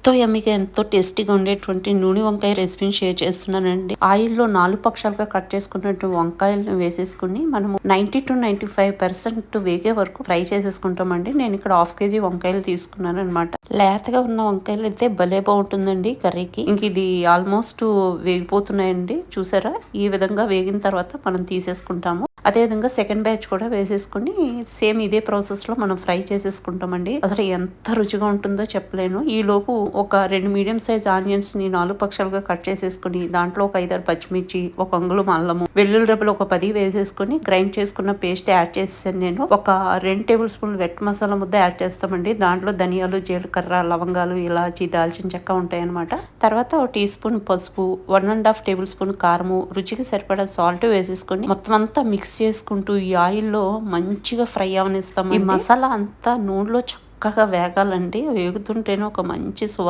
ఎంతో యమ్మీగా ఎంతో టేస్టీగా ఉండేటువంటి నూనె వంకాయ రెసిపీని షేర్ చేస్తున్నానండి. ఆయిల్లో 4 పక్షాలుగా కట్ చేసుకున్నట్టు వంకాయలను వేసేసుకుని మనము 90-95% వేగే వరకు ఫ్రై చేసేసుకుంటామండి. నేను ఇక్కడ 1/2 kg వంకాయలు తీసుకున్నాను అనమాట. లేతగా ఉన్న వంకాయలు అయితే భలే బాగుంటుందండి కర్రీకి. ఇంక ఇది ఆల్మోస్ట్ వేగిపోతున్నాయండి. చూసారా, ఈ విధంగా వేగిన తర్వాత మనం తీసేసుకుంటాము. అదేవిధంగా సెకండ్ బ్యాచ్ కూడా వేసేసుకుని సేమ్ ఇదే ప్రాసెస్ లో మనం ఫ్రై చేసేసుకుంటామండి. అసలు ఎంత రుచిగా ఉంటుందో చెప్పలేను. ఈ లోపు ఒక 2 మీడియం సైజ్ ఆనియన్స్ ని 4 పక్షాలుగా కట్ చేసేసుకుని దాంట్లో ఒక 5-6 పచ్చిమిర్చి, ఒక అంగుళం అల్లము, వెల్లుల్లి రెబ్బలు ఒక 10 వేసేసుకుని గ్రైండ్ చేసుకున్న పేస్ట్ యాడ్ చేసేసాను. నేను ఒక 2 టేబుల్ స్పూన్ వెట్ మసాలా ముద్ద యాడ్ చేస్తామండి. దాంట్లో ధనియాలు, జీలకర్ర, లవంగాలు, ఇలాచి, దాల్చిన చెక్క ఉంటాయి అనమాట. తర్వాత ఒక టీ స్పూన్ పసుపు, 1.5 టేబుల్ స్పూన్ కారము, రుచికి సరిపడా సాల్ట్ వేసేసుకుని మొత్తం అంతా మిక్స్ చేసుకుంటూ ఈ ఆయిల్లో మంచిగా ఫ్రై అవనిస్తాం. ఈ మసాలా అంతా నూనెలో చక్కగా వేగాలండి. వేగుతుంటేనే ఒక మంచి